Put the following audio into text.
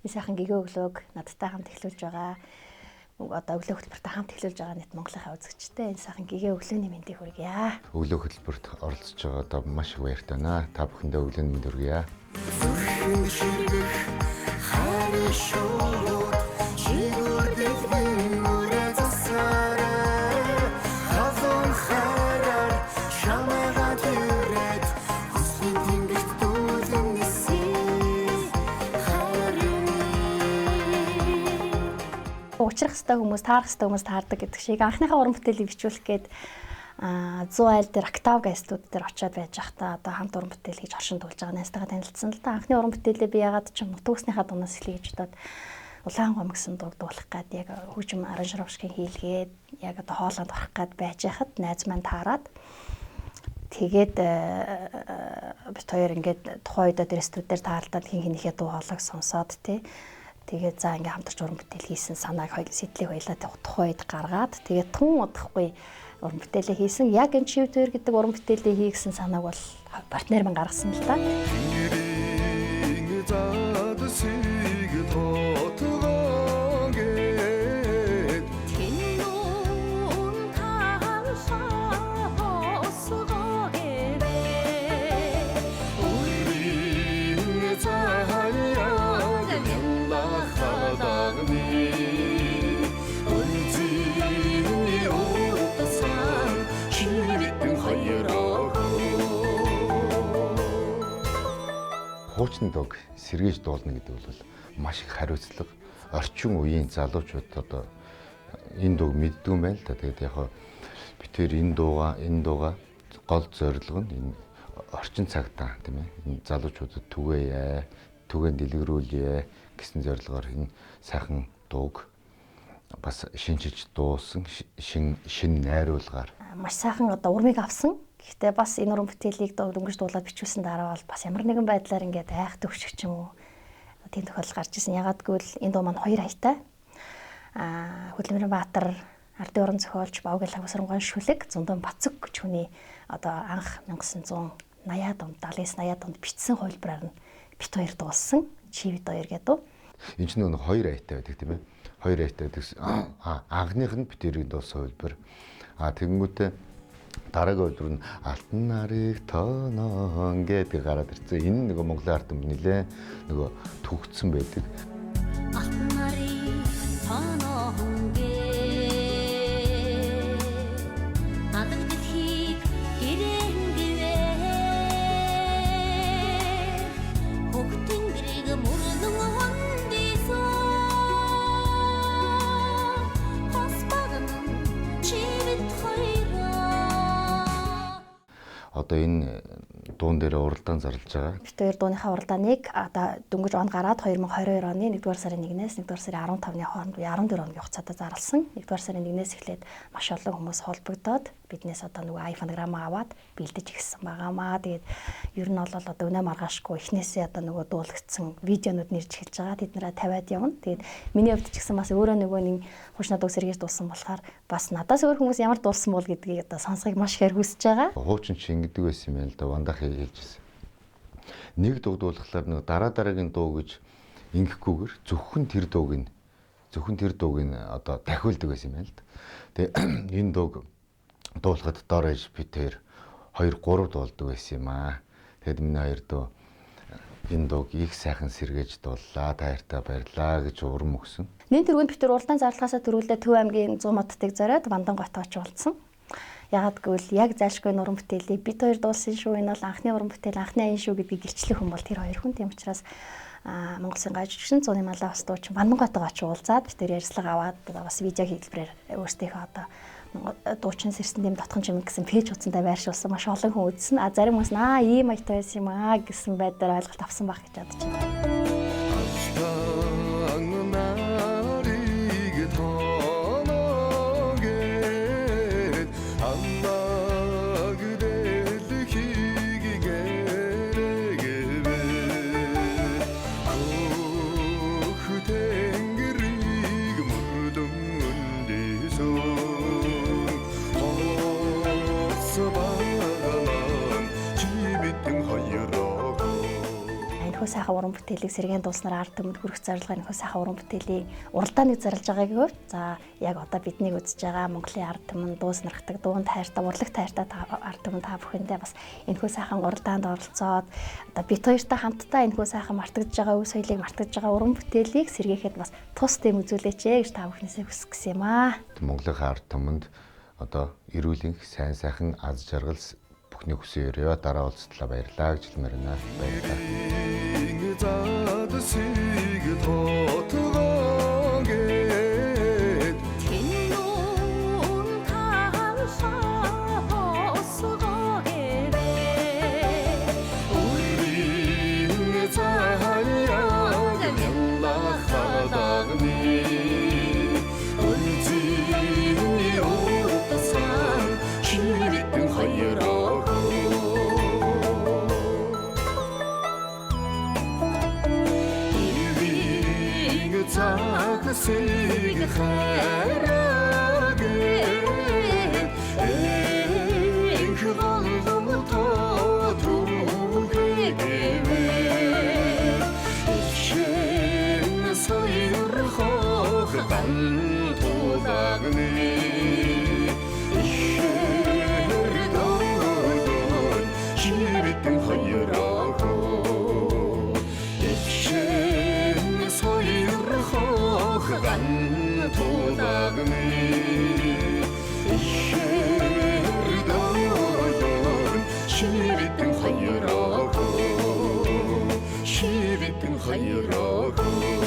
энэ сайхан гэгээ өглөөг надтай хамт эхлүүлж байгаа. Одоо өглөө хөтөлбөртөд хамт эхлүүлж байгаа нийт Монголынхаа үзэгчтэй энэ сайхан гэгээ өглөөний мэндийг хүргье. Өглөө хөтөлбөрт оролцож байгаадаа маш их баяртай байна. Та бүхэндээ өглөөний мэнд хүргье. Учрах хэвээр хүмүүс, таарах хэвээр хүмүүс таардаг гэдэг шиг анхныхаа уран бүтээлийг бичүүлэх гээд 100 айл дээр октав гастууд дээр очиод байж байхдаа одоо хамт уран бүтээл хийж оршин туулж байгаа найзтайгаа танилцсан л да. Анхны уран бүтээлээ би ягаад ч нутгууснийхаа дуунаас эхлэе гэж бодоод улаан гом гэсэн дуу дуулах гээд яг хөгжим аранжировщикийн хийлгээд яг одоо хоолойд орох гээд байж байхад найз маань таарад тэгээд бит хоёр ингээд тухайн үед тэр студиудаар таалдаад хинхнийхээ дуу хоолойг сонсоод тэгээд за ингээм хамтарч уран бүтээл хийсэн санааг сэтлийг хоёлаа тухайн үед гаргаад тэгээд тун удахгүй уран бүтээлээ хийсэн. Яг энэ чивтэр гэдэг уран бүтээлээ хийгсэн санааг бол партнер маань гаргасан л да. Хуучин дог сэргээж дуулна гэдэг бол маш их хариуцлага. Орчин үеийн залуучууд одоо энэ дууг мэддэг юм байна л да. Тэгээд яг бид тэр энэ дууга гол зорилго нь энэ орчин цагтаа тийм ээ. Энэ залуучуудад түгээн дэлгэрүүлье гэсэн зорилгоор энэ сайхан дууг бас шинжиж дуусан шин найруулгаар маш сайхан одоо урмыг авсан. Гэхдээ бас энэ уран бүтээлийг дөнгөж дуулаад бичүүлсэн дараа бол бас ямар нэгэн байдлаар ингээд айх төвшөг ч юм уу тийм тохиолдол гарч ирсэн. Ягаад гэвэл энэ дуу маань 2 хаятай. Хөдөлмөрийн Баатар ардын уран зохиолч Бавгал Хавсарнгуй шүлэг Зундан Бацэг гэж хүний одоо анх 1980-аад онд 79-80-аад онд бичсэн хувилбараар нь бит хоёр дуулсан. Чивд хоёр гэдэг дуу. Энэ ч нэг 2 хаятай байдаг тийм ээ. 2 хаятай гэдэг. Анхных нь битэрийн дуулсан хувилбар. Тэгэнгүүтээ дараагийн өдөр нь алтан нарыг тоонон гэдэг гараад ирсэн. Энэ нөгөө Монголын ард түмэн нэлээ нөгөө төгссөн байдаг. Алтан нарыг тоонон гээ надад дэлхийг гэрэндэвэ хөгтөн гэрэг мөрдөн хондисоо хосбаган чивэт Одоо энэ дуун дээр уралдаан зарлаж байгаа. Бид хоёр дууныхаа уралдааныг одоо дөнгөж он гараад 2022 оны 1-р сарын 1-ээс 1-р сарын 15-ны хооронд 14 хоногийн хугацаанд зарласан. 1-р сарын 1-ээс эхлээд маш олон хүмүүс холбогдоод биднээс одоо нөгөө айфонограмма аваад бэлдэж ихсэн байгаамаа. Тэгээд ер нь бол одоо өнөө маргаашгүй эхнээсээ одоо нөгөө дуулагдсан видеонууд нэрж эхэлж байгаа. Тэднэрээ тавиад явна. Тэгээд миний хувьд ч гэсэн бас өөрөө нөгөө нэг хушнадыг сэргээж дуулсан болохоор бас надаас өөр хүмүүс ямар дуулсан бол гэдгийг одоо сонсхийг маш их хүсэж байгаа. Хуучин чи ингэдэг байсан юм л да, вандах хэлжсэн. Нэг дуу дуулахлаар нэг дараагийн дуу гэж ингэхгүйгээр зөвхөн тэр дууг нь одоо дахиулдаг байсан юм байна л да. Тэгээ энэ дууг дуулахад доор ээж бид 2 3 дуулдаг байсан юм аа. Тэгэд миний 2 дуу энэ дууг их сайхан сэргээж дууллаа. Та хоёртаа баярлаа гэж урам өгсөн. Нэн тэргүүнд бид уралдаан зарлагаасаа төрүүлээ Төв аймгийн 100 модтыг зориод Вандан гот очуулсан. Ягаад гэвэл яг зайлшгүй уран бүтээлийг бид хоёр дуулсан шүү. Энэ бол анхны уран бүтээл, анхны аян шүү гэдгийг гэрчлэх хүн бол тэр хоёр хүн. Тийм учраас Монгол Сангай жигшин зууны малаа бас дуучин Вандан готоо очиж уулзаад бид тэр ярьцлага аваад бас видео хэлбэрээр өөрсдийнхөө одоо дуучин сэрсэн дэм дотхон чимэг гэсэн пэйж утсандаа байршуулсан маш олон хүн үзсэн. Зарим хүмүүс ийм аятай байсан юм аа гэсэн байдлаар ойлголт авсан байх гэж бодож байна. энэхүү сайхан уран бүтээлийг сэргээн дууснаар ард түмэнд хүргэх зорилгоор энэхүү сайхан уран бүтээлийг уралдааныг зарлж байгаагийн хувьд за яг одоо биднийг үзэж байгаа Монголын ард түмэн дуус нархдаг, дуун тайртай, урлаг тайртай ард түмэн та бүхэндээ бас энэхүү сайхан уралдаанд оролцоод одоо бид хоёртай хамтдаа энэхүү сайхан мартагдж байгаа үе соёлыг мартагдж байгаа уран бүтээлийг сэргээхэд бас тус дэм үзүүлээч гэж та бүхнээсээ хүсэх гэсэн юм аа. Монголын ард түмэнд одоо эрүүлийн сайн сайхан аз жаргал бүхний хүсэн өрөө дараа уулзтлаа баярлаа гэж хэлмээр байна. Баярлалаа. Sig härage en kvalm ta trogeve chen sayr khokh dan to dagni isherdon shivit khayrago chen sayr khokh dan to dagni isherdon shivit khayrago